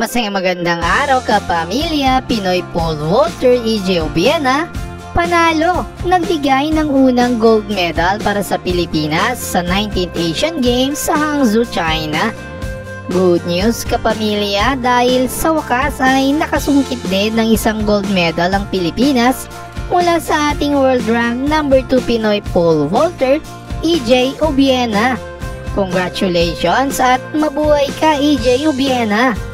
Masayang magandang araw kapamilya, Pinoy pole vaulter EJ Obiena panalo, nagbigay ng unang gold medal para sa Pilipinas sa 19th Asian Games sa Hangzhou, China. Good news kapamilya dahil sa wakas ay nakasungkit din ng isang gold medal ang Pilipinas mula sa ating world rank number 2 Pinoy pole vaulter EJ Obiena. Congratulations at mabuhay ka EJ Obiena!